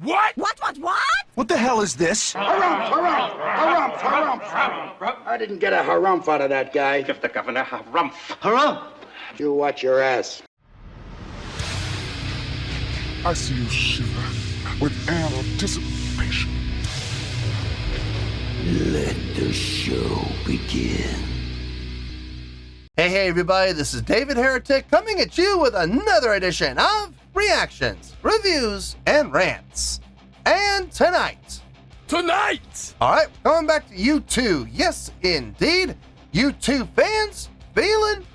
What? What? What the hell is this? Harumph. I didn't get a harumph out of that guy. Give the governor harumph. Harumph! You watch your ass. I see you shiver with anticipation. Let the show begin. Hey everybody, this is David Heretic coming at you with another edition of Reactions, Reviews, and Rants. And tonight, alright, coming back to U2, yes indeed, U2 fans feeling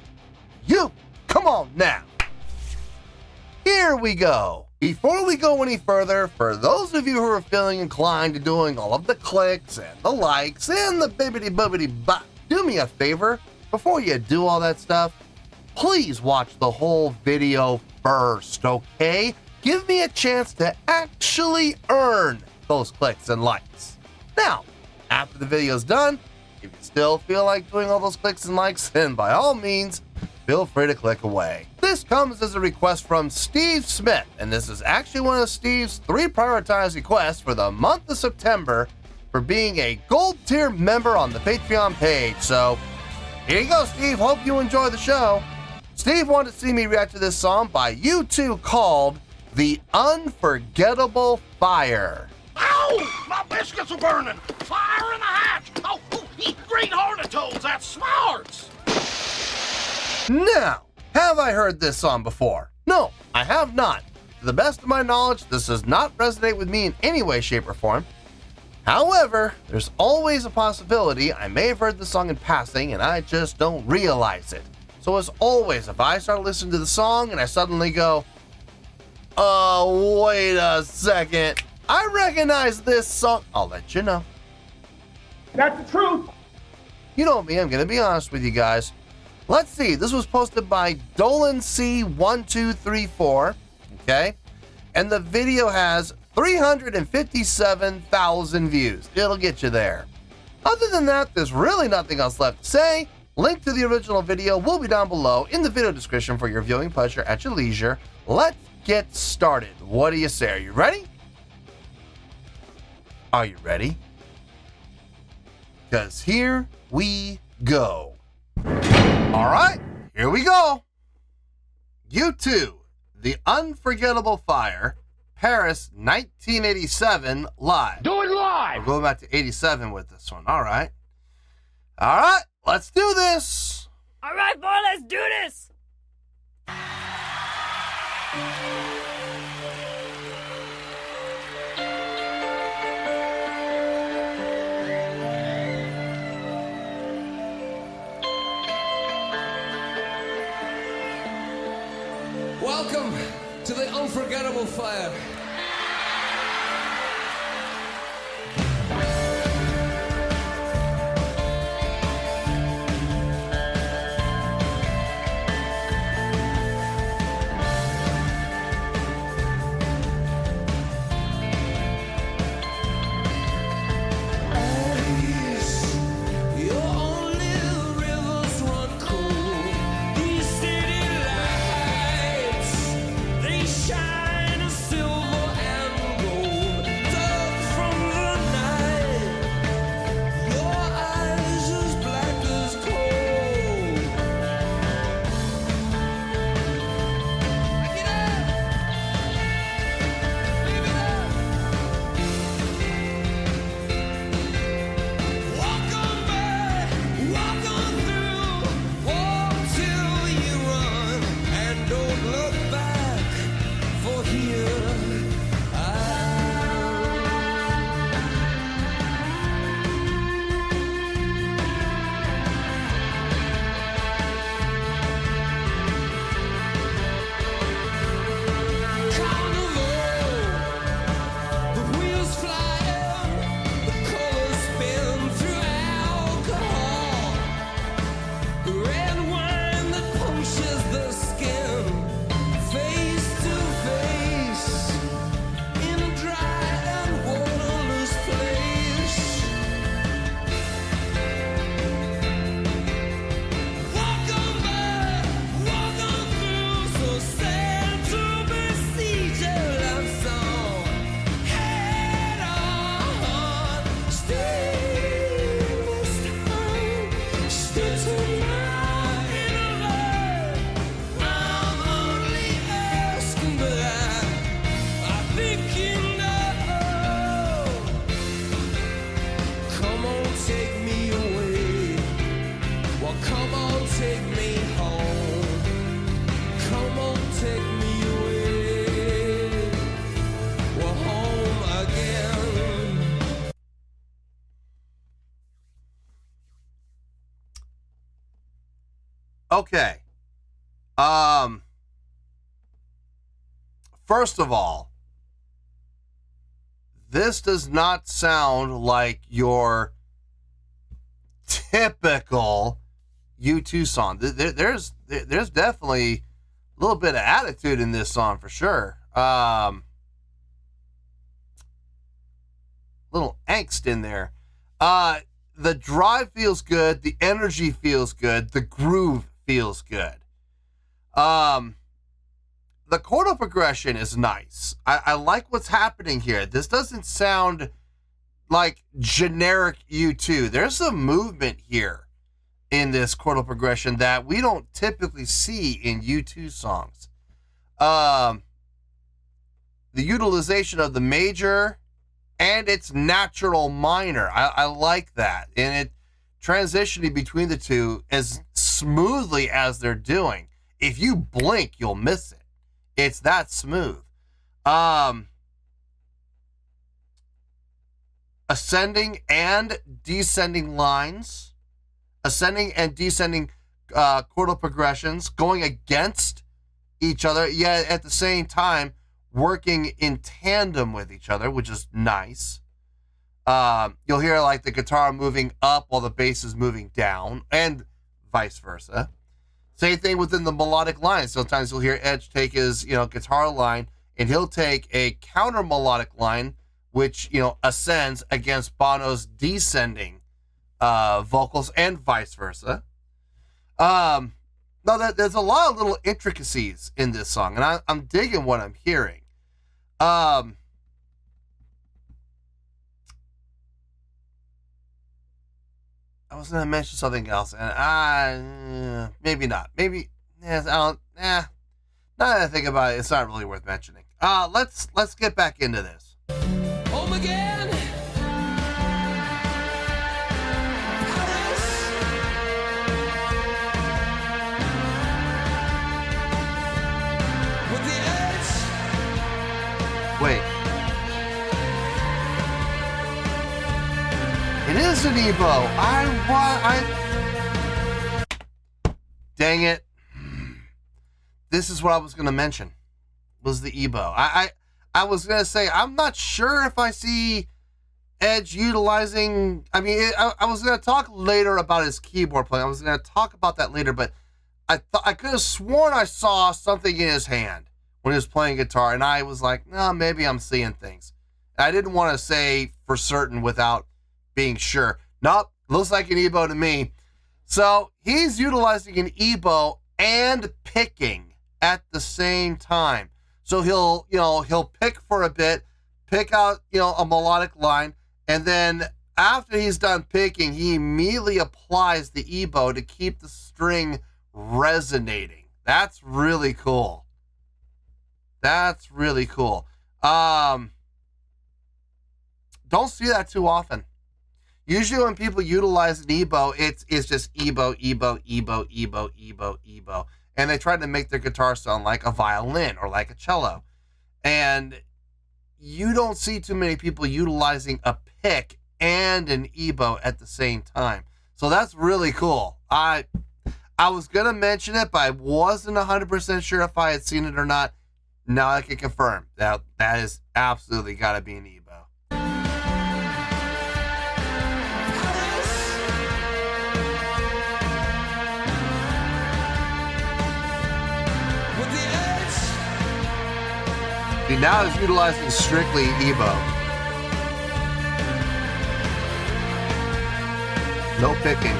you. Come on now. Here we go. Before we go any further, for those of you who are feeling inclined to doing all of the clicks and the likes and the bibbity-bobbity-bop, do me a favor. Before you do all that stuff, please watch the whole video first, okay? Give me a chance to actually earn those clicks and likes. Now, after the video's done, if you still feel like doing all those clicks and likes, then by all means, feel free to click away. This comes as a request from Steve Smith, and this is actually one of Steve's 3 prioritized requests for the month of September for being a gold tier member on the Patreon page. So, here you go, Steve. Hope you enjoy the show. Steve wanted to see me react to this song by U2 called The Unforgettable Fire. Ow! My biscuits are burning! Fire in the hatch! Oh, eat green hornitoads! That's smart! Now, have I heard this song before? No, I have not. To the best of my knowledge, this does not resonate with me in any way, shape, or form. However, there's always a possibility I may have heard the song in passing and I just don't realize it. So as always, if I start listening to the song and I suddenly go, oh, wait a second, I recognize this song, I'll let you know. That's the truth. You know me, I'm going to be honest with you guys. Let's see, this was posted by Dolan C1234, okay? And the video has 357,000 views. It'll get you there. Other than that, there's really nothing else left to say. Link to the original video will be down below in the video description for your viewing pleasure at your leisure. Let's get started. What do you say? Are you ready? Are you ready? Because here we go. All right, here we go. U2, The Unforgettable Fire, Paris, 1987, live. Do it live! We're going back to 87 with this one. All right. All right, let's do this. All right, boy, let's do this. Welcome to the Unforgettable Fire. Silver Okay. First of all, this does not sound like your typical U2 song. There's definitely a little bit of attitude in this song for sure. Little angst in there. The drive feels good. The energy feels good. The groove feels good. The chordal progression is nice. I like what's happening here. This doesn't sound like generic U2. There's some movement here in this chordal progression that we don't typically see in U2 songs. The utilization of the major and its natural minor. I like that. And it transitioning between the two as smoothly as they're doing. If you blink, you'll miss it. It's that smooth. Ascending and descending lines. Ascending and descending chordal progressions going against each other, yet at the same time working in tandem with each other, which is nice. You'll hear like the guitar moving up while the bass is moving down, and vice versa. Same thing within the melodic line. Sometimes you'll hear Edge take his, guitar line, and he'll take a counter melodic line, which, ascends against Bono's descending vocals, and vice versa. No, there's a lot of little intricacies in this song, and I'm digging what I'm hearing. I was going to mention something else, and maybe not. Maybe, now that I think about it, it's not really worth mentioning. Let's get back into this. Home again. With the edge. Wait. It is an Evo. Dang it. This is what I was going to mention. Was the Evo. I was going to say, I'm not sure if I see Edge utilizing... I was going to talk later about his keyboard playing. I was going to talk about that later, but I could have sworn I saw something in his hand when he was playing guitar, and I was like, no, maybe I'm seeing things. I didn't want to say for certain without being sure. Nope, looks like an Evo to me. So he's utilizing an Evo and picking at the same time. So he'll pick for a bit, pick out, a melodic line, and then after he's done picking, he immediately applies the Evo to keep the string resonating. That's really cool. That's really cool. Don't see that too often. Usually when people utilize an Evo, it's just Evo, Evo, Evo, Evo, Evo, Evo. And they try to make their guitar sound like a violin or like a cello. And you don't see too many people utilizing a pick and an Evo at the same time. So that's really cool. I was going to mention it, but I wasn't 100% sure if I had seen it or not. Now I can confirm that is absolutely got to be an Evo. See, now it's utilizing strictly Evo. No picking.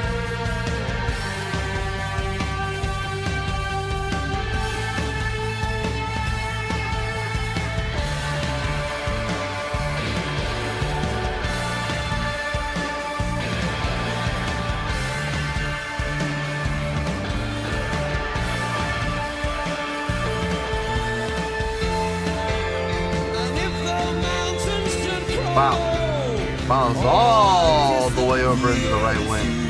Wow. Bounce all the way over into the right wing.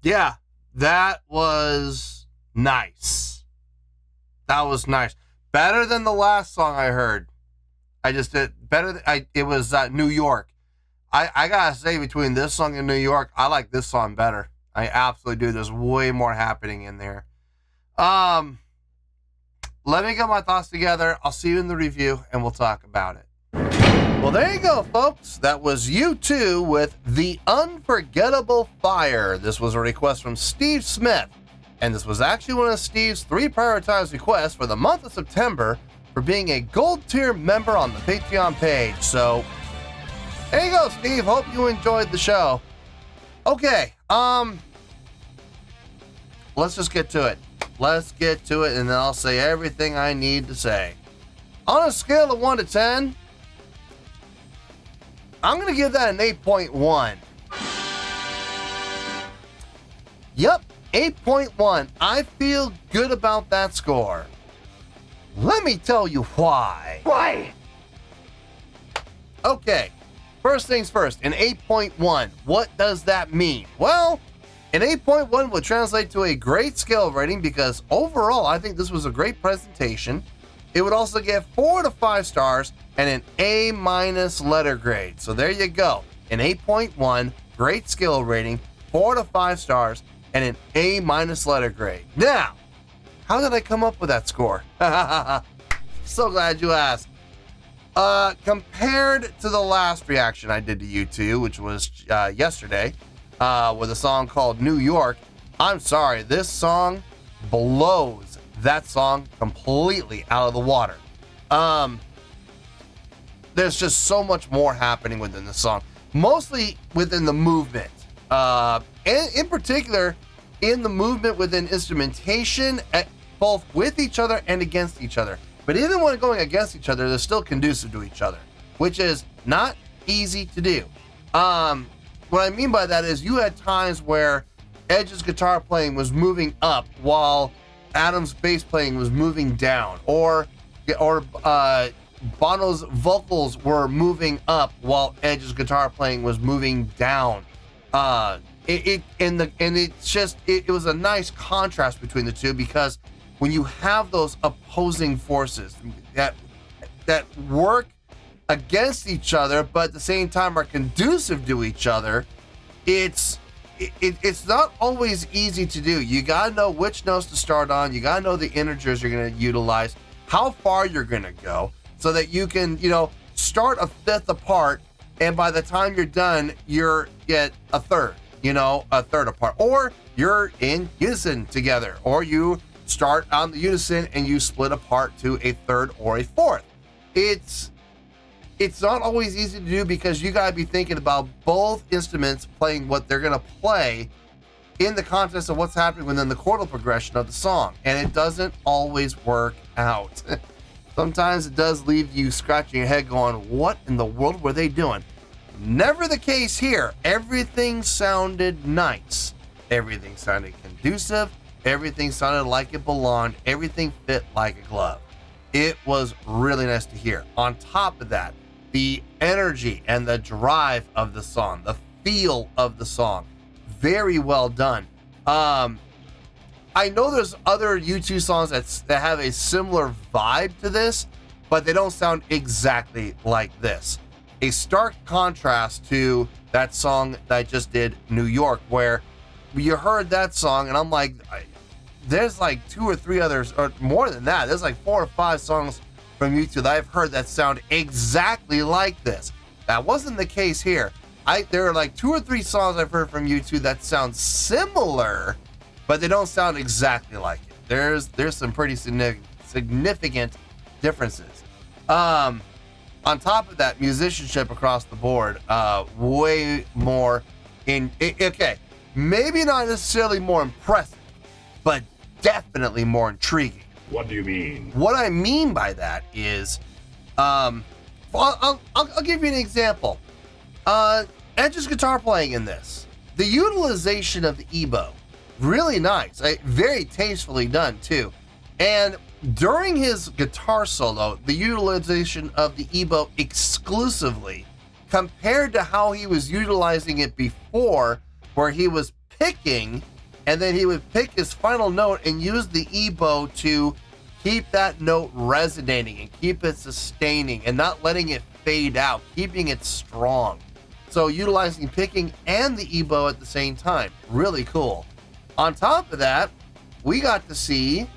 Yeah, that was nice. That was nice. Better than the last song I heard. I just did better. It was New York. I gotta say, between this song and New York, I like this song better. I absolutely do. There's way more happening in there. Let me get my thoughts together. I'll see you in the review, and we'll talk about it. Well, there you go, folks. That was U2 with The Unforgettable Fire. This was a request from Steve Smith, and this was actually one of Steve's 3 prioritized requests for the month of September for being a gold tier member on the Patreon page. So, there you go, Steve. Hope you enjoyed the show. Okay, let's just get to it. Let's get to it, and then I'll say everything I need to say. On a scale of 1 to 10, I'm going to give that an 8.1. Yep, 8.1. I feel good about that score. Let me tell you why. Why? Okay, first things first, an 8.1. What does that mean? Well, an 8.1 would translate to a great skill rating because overall, I think this was a great presentation. It would also get 4 to 5 stars and an A- letter grade. So there you go. An 8.1, great skill rating, 4 to 5 stars, and an A- letter grade. Now, how did I come up with that score? So glad you asked. Compared to the last reaction I did to U2, which was yesterday, with a song called New York, I'm sorry, this song blows that song completely out of the water. There's just so much more happening within the song, mostly within the movement, and in particular in the movement within instrumentation, both with each other and against each other. But even when going against each other, they're still conducive to each other, which is not easy to do. What I mean by that is you had times where Edge's guitar playing was moving up while Adam's bass playing was moving down, or Bono's vocals were moving up while Edge's guitar playing was moving down. It was a nice contrast between the two, because when you have those opposing forces that work against each other but at the same time are conducive to each other, it's not always easy to do. You gotta know which notes to start on. You gotta know the integers you're gonna utilize, how far you're gonna go, so that you can, start a fifth apart, and by the time you're done, you're at a third apart, or you're in unison together, or you start on the unison and you split apart to a third or a fourth. It's not always easy to do, because you gotta be thinking about both instruments playing what they're gonna play in the context of what's happening within the chordal progression of the song, and it doesn't always work out. Sometimes it does leave you scratching your head going, what in the world were they doing? Never the case here. Everything sounded nice. Everything sounded conducive. Everything sounded like it belonged. Everything fit like a glove. It was really nice to hear. On top of that, the energy and the drive of the song, the feel of the song, very well done. I know there's other U2 songs that have a similar vibe to this, but they don't sound exactly like this. A stark contrast to that song that I just did, New York, where you heard that song and I'm like, there's like 2 or 3 others, or more than that. There's like 4 or 5 songs from U2 that I've heard that sound exactly like this. That wasn't the case here. There are like 2 or 3 songs I've heard from U2 that sound similar, but they don't sound exactly like it. There's some pretty significant differences. On top of that, musicianship across the board, way more okay, maybe not necessarily more impressive, but definitely more intriguing. What do you mean? What I mean by that is, I'll give you an example. Edge's guitar playing in this, the utilization of the EBow, really nice, very tastefully done too. And during his guitar solo, the utilization of the EBow exclusively, compared to how he was utilizing it before, where he was picking and then he would pick his final note and use the ebow to keep that note resonating and keep it sustaining and not letting it fade out, keeping it strong. So utilizing picking and the ebow at the same time. Really cool. On top of that, we got to see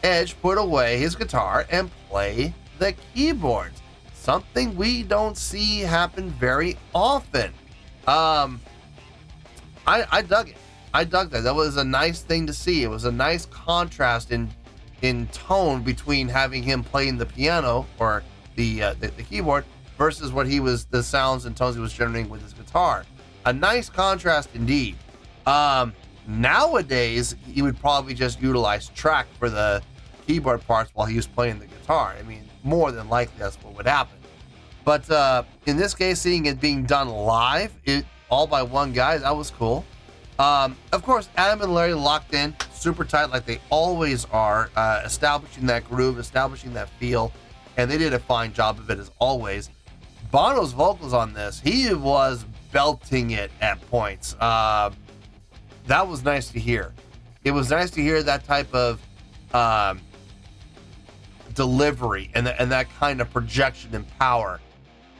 Edge put away his guitar and play the keyboards. Something we don't see happen very often. I dug it. I dug that. That was a nice thing to see. It was a nice contrast in tone between having him playing the piano or the keyboard versus what the sounds and tones he was generating with his guitar. A nice contrast indeed. Nowadays, he would probably just utilize track for the keyboard parts while he was playing the guitar. I mean, more than likely that's what would happen. But in this case, seeing it being done live, all by one guy, that was cool. Of course, Adam and Larry locked in super tight like they always are, establishing that groove, establishing that feel, and they did a fine job of it as always. Bono's vocals on this, he was belting it at points. That was nice to hear. It was nice to hear that type of delivery and that kind of projection and power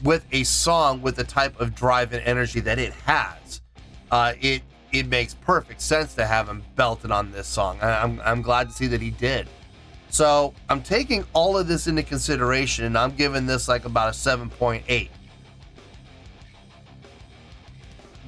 with a song with the type of drive and energy that it has. It makes perfect sense to have him belted on this song. I'm glad to see that he did. So I'm taking all of this into consideration, and I'm giving this like about a 7.8.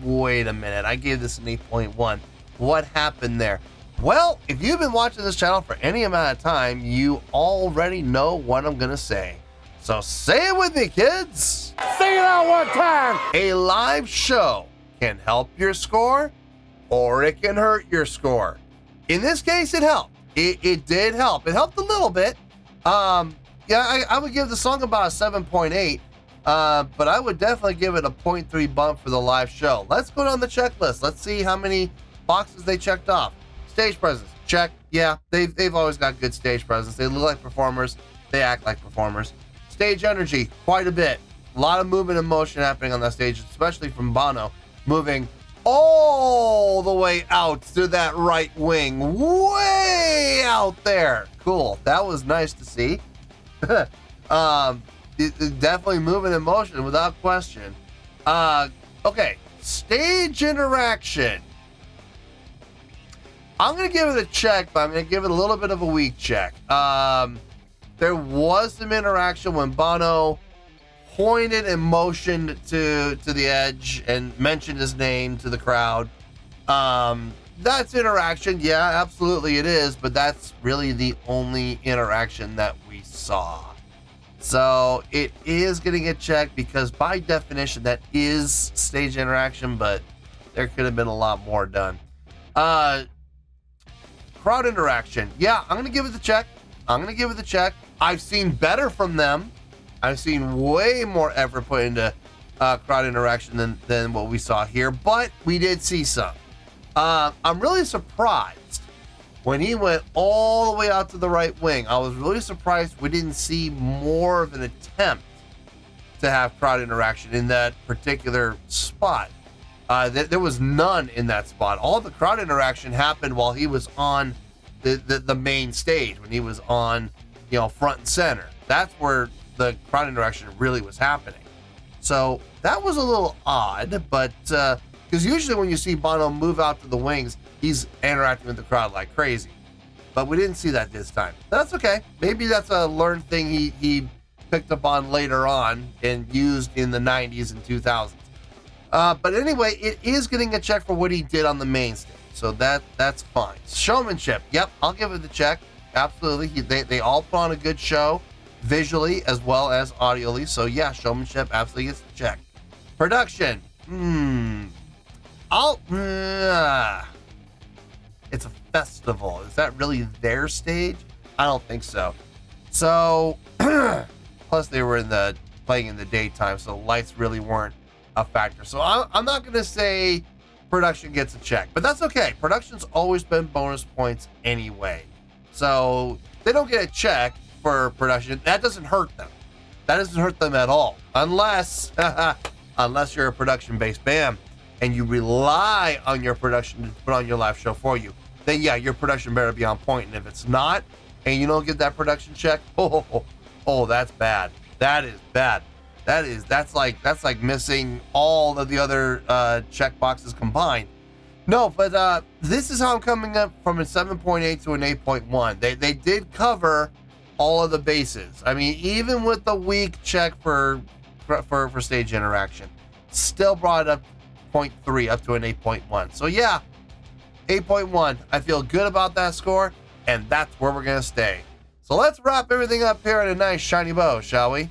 Wait a minute, I gave this an 8.1. What happened there? Well, if you've been watching this channel for any amount of time, you already know what I'm gonna say. So say it with me, kids. Sing it out one time. A live show can help your score, or it can hurt your score. In this case, it helped. It did help. It helped a little bit. I would give the song about a 7.8, but I would definitely give it a 0.3 bump for the live show. Let's go down the checklist. Let's see how many boxes they checked off. Stage presence, check. Yeah, they've always got good stage presence. They look like performers. They act like performers. Stage energy, quite a bit. A lot of movement and motion happening on that stage, especially from Bono, moving all the way out to that right wing, way out there. Cool. That was nice to see. Definitely moving in motion without question. Okay, stage interaction. I'm going to give it a check, but I'm going to give it a little bit of a weak check. There was some interaction when Bono pointed and motioned to the Edge and mentioned his name to the crowd. That's interaction. Yeah, absolutely it is, but that's really the only interaction that we saw. So it is going to get checked because by definition that is stage interaction, but there could have been a lot more done. Crowd interaction. Yeah, I'm going to give it the check. I've seen better from them. I've seen way more effort put into crowd interaction than what we saw here, but we did see some. I'm really surprised when he went all the way out to the right wing. I was really surprised we didn't see more of an attempt to have crowd interaction in that particular spot. There was none in that spot. All the crowd interaction happened while he was on the main stage, when he was on, front and center. That's where the crowd interaction really was happening. So that was a little odd, but because usually when you see Bono move out to the wings, he's interacting with the crowd like crazy. But we didn't see that this time. That's okay. Maybe that's a learned thing he picked up on later on and used in the 90s and 2000s. But anyway, it is getting a check for what he did on the main stage. So that's fine. Showmanship. Yep, I'll give it the check. Absolutely. They all put on a good show, visually as well as audially. So yeah, showmanship absolutely gets the check. Production. It's a festival. Is that really their stage? I don't think so. So, plus they were playing in the daytime, so lights really weren't a factor. So I'm not going to say production gets a check, but that's okay. Production's always been bonus points anyway. So they don't get a check for production. That doesn't hurt them. That doesn't hurt them at all. Unless you're a production-based band. and you rely on your production to put on your live show for you, then yeah, your production better be on point. And if it's not, and you don't get that production check, that's bad. That is bad. That's like missing all of the other check boxes combined. No, but this is how I'm coming up from a 7.8 to an 8.1. They did cover all of the bases. I mean, even with the weak check for stage interaction, still brought it up 0.3 up to an 8.1. So yeah, 8.1. I feel good about that score, and that's where we're gonna stay. So let's wrap everything up here in a nice shiny bow, shall we?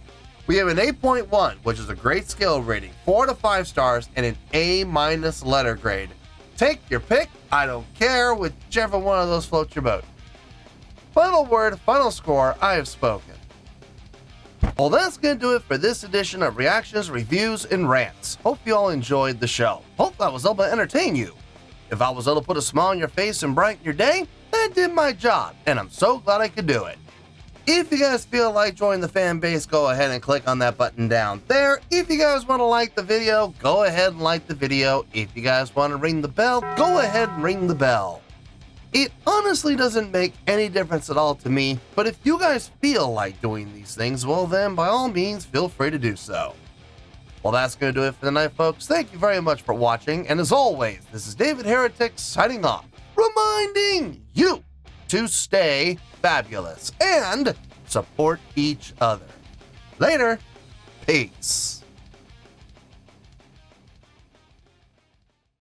We have an 8.1, which is a great skill rating, 4 to 5 stars, and an A- letter grade. Take your pick, I don't care, whichever one of those floats your boat. Final word, final score, I have spoken. Well, that's gonna do it for this edition of Reactions, Reviews, and Rants. Hope you all enjoyed the show. Hope I was able to entertain you. If I was able to put a smile on your face and brighten your day, I did my job, and I'm so glad I could do it. If you guys feel like joining the fan base, go ahead and click on that button down there. If you guys want to like the video, go ahead and like the video. If you guys want to ring the bell, go ahead and ring the bell. It honestly doesn't make any difference at all to me, but if you guys feel like doing these things, well then, by all means, feel free to do so. Well, that's going to do it for the night, folks. Thank you very much for watching, and as always, this is David Heretic signing off, reminding you to stay fabulous and support each other. Later. Peace.